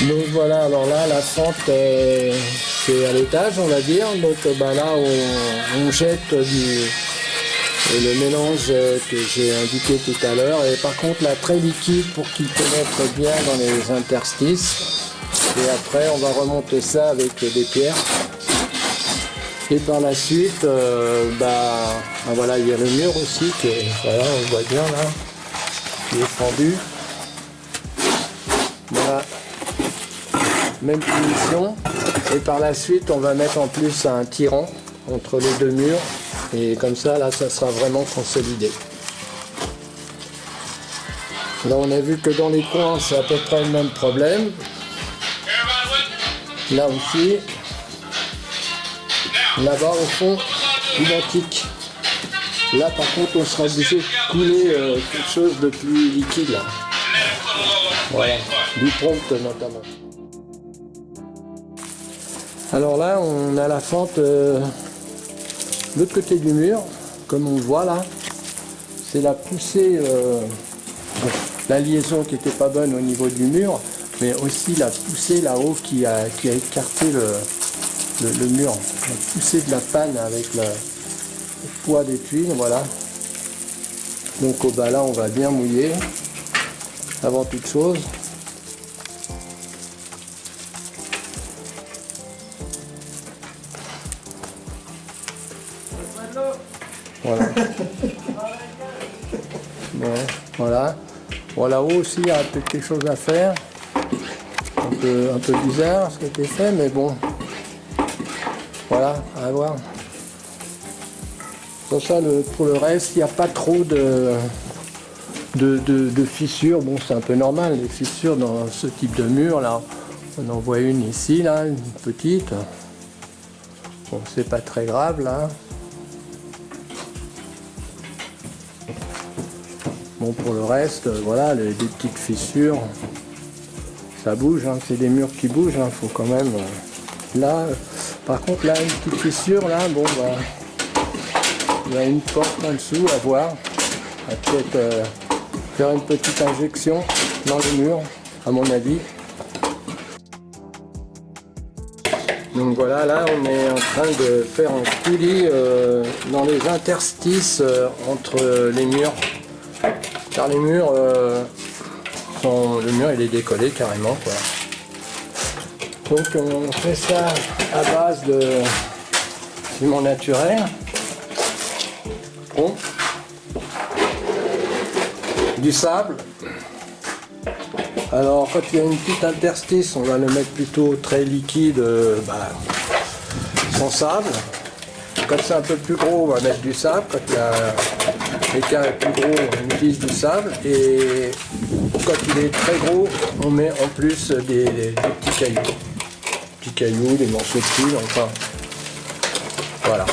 Donc voilà, alors là la fente c'est à l'étage on va dire, donc là on jette le mélange que j'ai indiqué tout à l'heure, et par contre là très liquide pour qu'il pénètre bien dans les interstices, et après on va remonter ça avec des pierres, et par la suite voilà, il y a le mur aussi que voilà, on voit bien là qui est fendu. Voilà, même finition, et par la suite on va mettre en plus un tirant entre les deux murs, et comme ça là ça sera vraiment consolidé. Là on a vu que dans les coins c'est à peu près le même problème, là aussi, là-bas au fond identique. Là par contre on sera obligé de couler quelque chose de plus liquide là. Voilà, du prompt notamment. Alors là, on a la fente de l'autre côté du mur, comme on le voit là. C'est la poussée, la liaison qui n'était pas bonne au niveau du mur, mais aussi la poussée là-haut qui a écarté le mur. La poussée de la panne avec le poids des tuiles, voilà. Donc au bas là, on va bien mouiller. Avant toute chose, voilà. Bon, voilà. Bon, là-haut aussi, il y a peut-être quelque chose à faire. Un peu bizarre ce qui a été fait, mais bon. Voilà, à voir. Pour ça, pour le reste, il n'y a pas trop de fissures. Bon, c'est un peu normal, les fissures dans ce type de mur là. On en voit une ici, là, une petite. Bon, c'est pas très grave là. Bon, pour le reste, voilà, des petites fissures. Ça bouge, hein, c'est des murs qui bougent, hein, faut quand même. Là, par contre, là, une petite fissure là, bon, il y a une porte en dessous à voir. On va peut-être faire une petite injection dans le mur, à mon avis. Donc voilà, là on est en train de faire un coulis dans les interstices entre les murs. Car les murs, le mur il est décollé carrément, quoi. Donc on fait ça à base de ciment naturel. Bon. Du sable. Alors quand il y a une petite interstice, on va le mettre plutôt très liquide, sans sable. Quand c'est un peu plus gros, on va mettre du sable. Quand l'écart est plus gros, on utilise du sable. Et quand il est très gros, on met en plus des petits cailloux. Des petits cailloux, des morceaux de tuile, enfin. Voilà.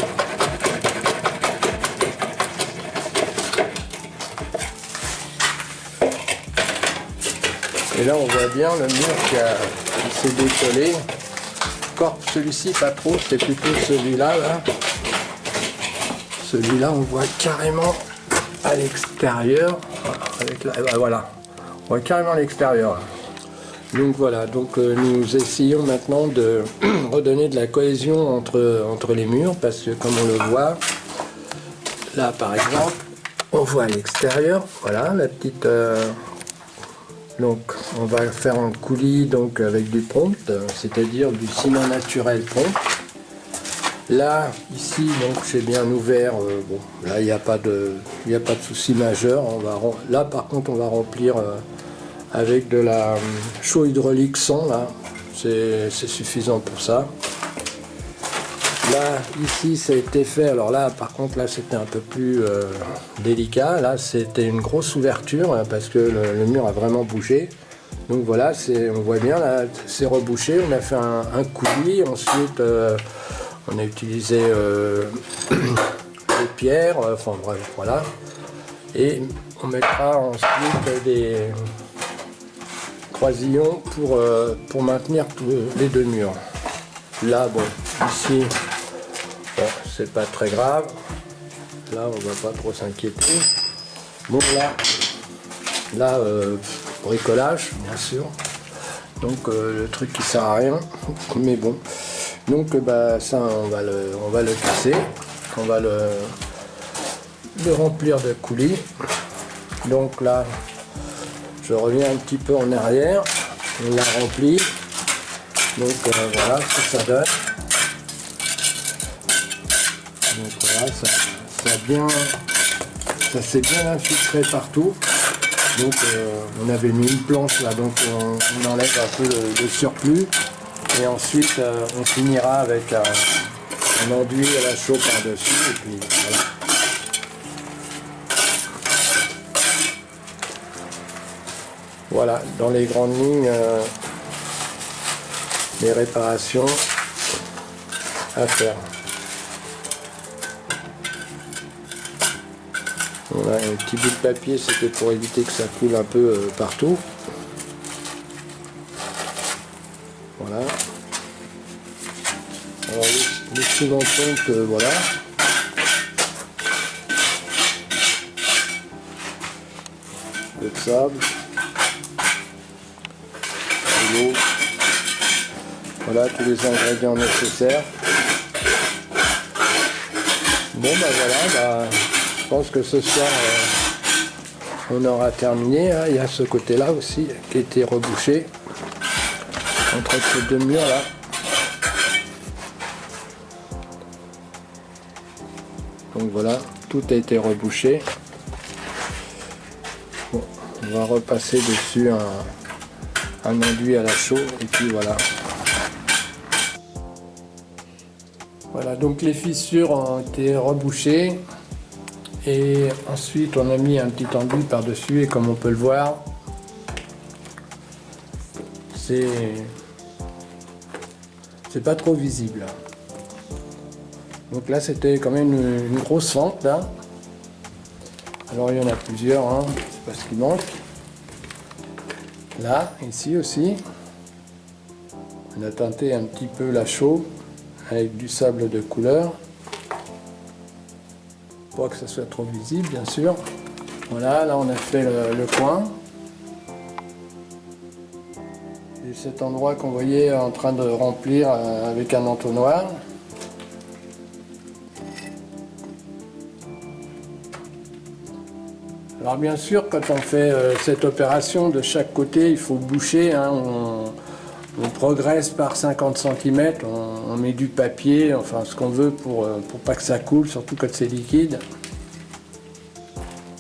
Et là on voit bien le mur qui s'est décollé. Encore celui-ci pas trop, c'est plutôt celui-là. Là. Celui-là on voit carrément à l'extérieur. Voilà. On voit carrément à l'extérieur. Donc voilà, donc nous essayons maintenant de redonner de la cohésion entre les murs, parce que comme on le voit, là par exemple, on voit à l'extérieur, voilà la petite... Donc on va faire un coulis donc avec du prompt, c'est-à-dire du ciment naturel prompt. Là, ici, donc c'est bien ouvert. Bon, là il n'y a pas de souci majeur. Là par contre on va remplir avec de la chaux hydraulique 100 là. C'est suffisant pour ça. Là, ici, ça a été fait. Alors là, par contre, là, c'était un peu plus délicat. Là, c'était une grosse ouverture hein, parce que le mur a vraiment bougé. Donc voilà, on voit bien, là, c'est rebouché. On a fait un coulis. Ensuite, on a utilisé des pierres. Enfin bref, voilà. Et on mettra ensuite des croisillons pour maintenir les deux murs. Là, bon, ici... Bon, c'est pas très grave. Là, on va pas trop s'inquiéter. Bon, là, bricolage, bien sûr. Donc le truc qui sert à rien, mais bon. Donc ça on va le casser, on va le remplir de coulis. Donc là je reviens un petit peu en arrière, on l'a rempli. Donc voilà ce que ça donne. Donc voilà, ça s'est bien infiltré partout. Donc on avait mis une planche là, donc on enlève un peu le surplus. Et ensuite on finira avec un enduit à la chaux par-dessus. Et puis voilà. Voilà, dans les grandes lignes, les réparations à faire. Voilà, un petit bout de papier, c'était pour éviter que ça coule un peu partout. Voilà. Alors les sous-pompe, voilà. Le sable. De l'eau. Voilà tous les ingrédients nécessaires. Bon voilà, je pense que ce soir on aura terminé. Hein. Il y a ce côté-là aussi qui a été rebouché entre ces deux murs là. Donc voilà, tout a été rebouché. Bon, on va repasser dessus un enduit à la chaux et puis voilà. Voilà, donc les fissures ont été rebouchées. Et ensuite on a mis un petit enduit par dessus et comme on peut le voir, c'est pas trop visible. Donc là c'était quand même une grosse fente là. Alors il y en a plusieurs, hein, c'est pas ce qui manque. Là, ici aussi, on a teinté un petit peu la chaux avec du sable de couleur. Pas que ça soit trop visible bien sûr. Voilà, là on a fait le coin. Et cet endroit qu'on voyait en train de remplir avec un entonnoir. Alors bien sûr, quand on fait cette opération de chaque côté, il faut boucher. Hein, on progresse par 50 cm, on met du papier, enfin ce qu'on veut pour pas que ça coule, surtout quand c'est liquide.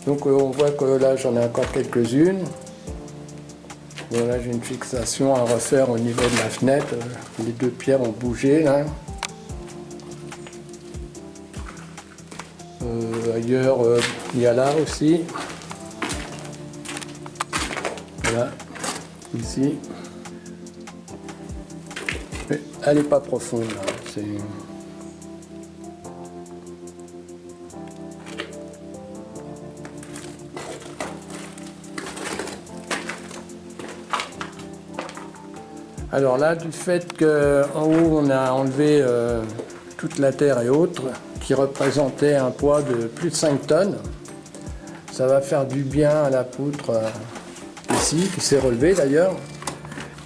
Donc on voit que là j'en ai encore quelques-unes. Voilà, j'ai une fixation à refaire au niveau de la fenêtre. Les deux pierres ont bougé là. Ailleurs, il y a là aussi. Voilà, ici. Mais elle n'est pas profonde là. Alors là, du fait qu'en haut on a enlevé toute la terre et autres, qui représentait un poids de plus de 5 tonnes, ça va faire du bien à la poutre ici, qui s'est relevée d'ailleurs,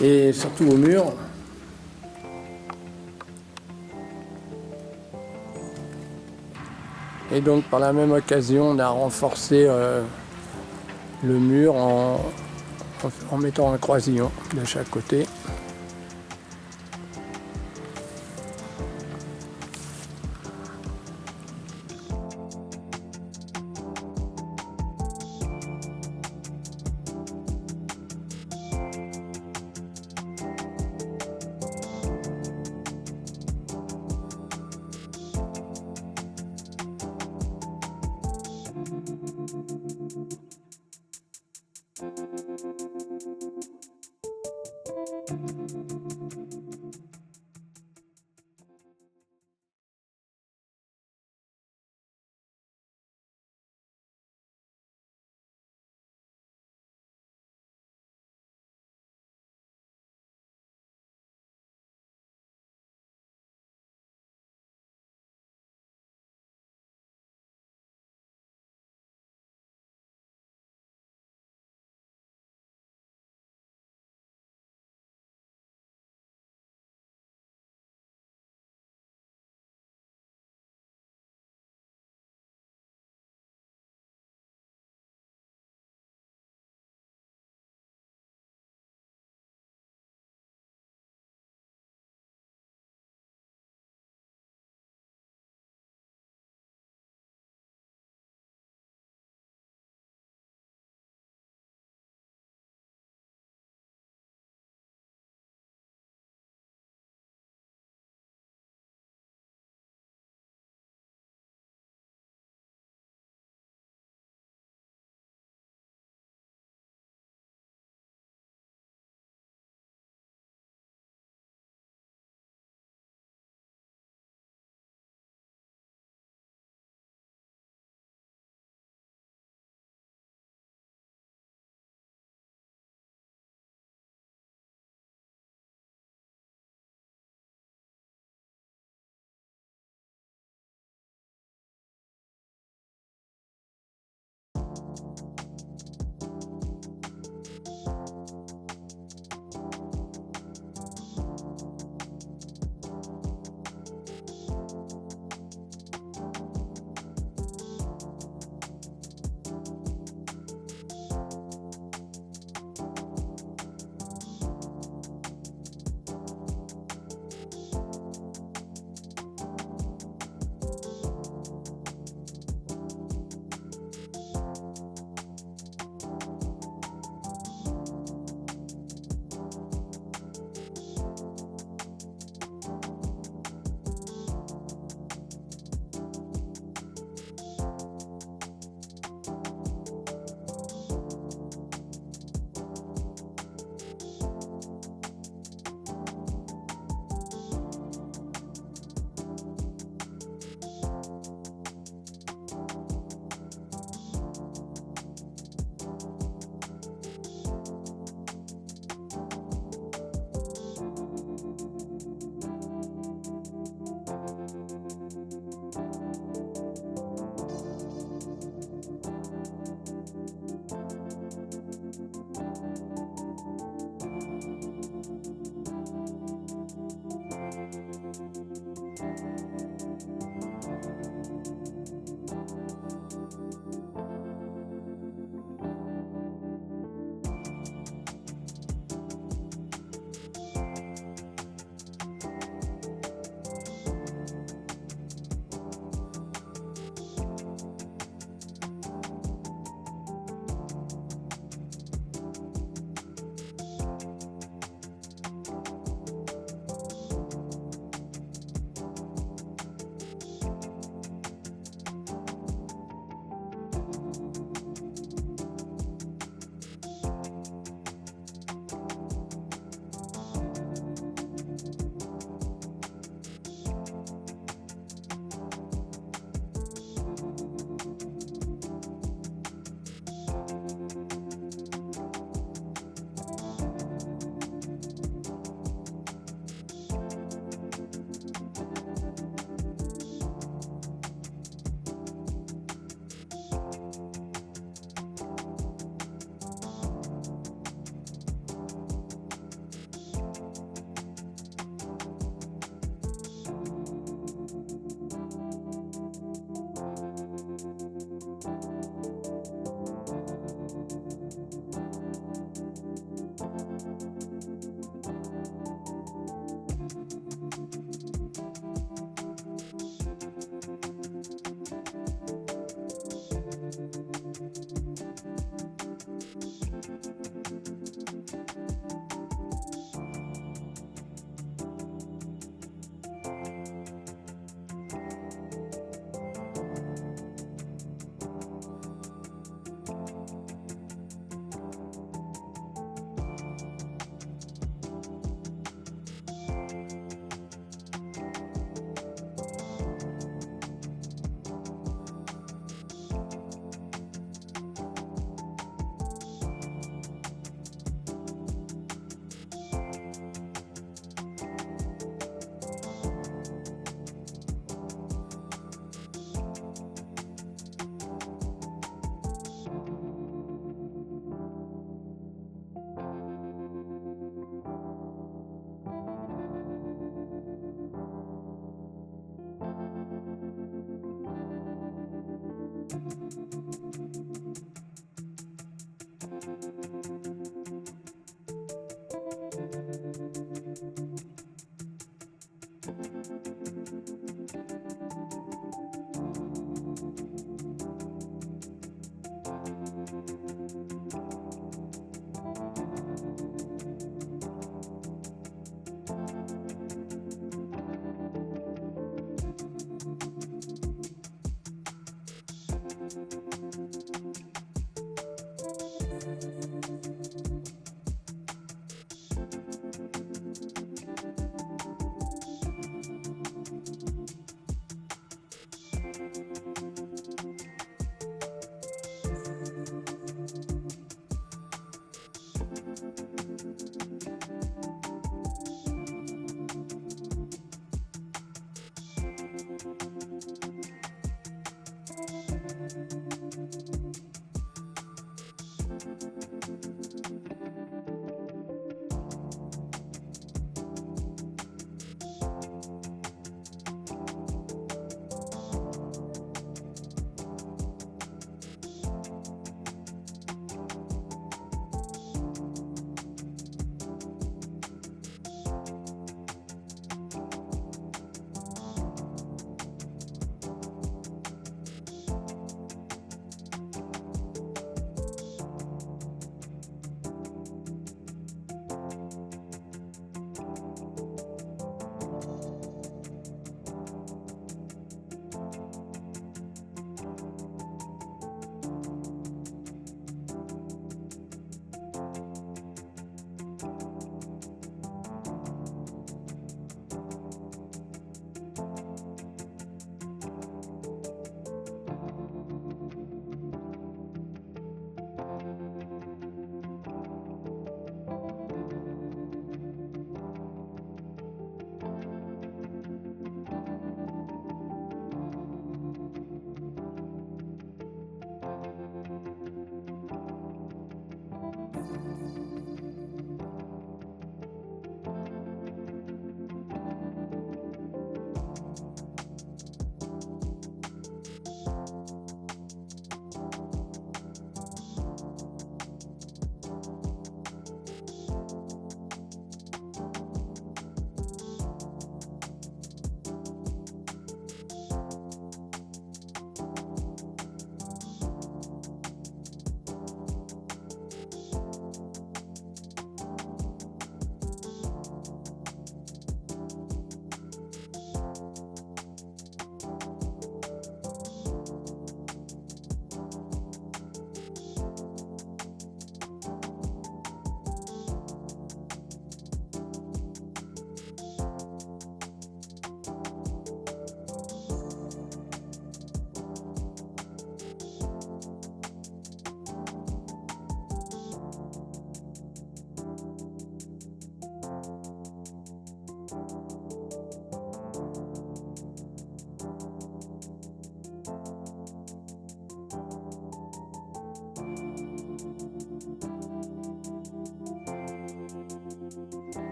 et surtout au mur. Et donc par la même occasion, on a renforcé le mur en mettant un croisillon de chaque côté.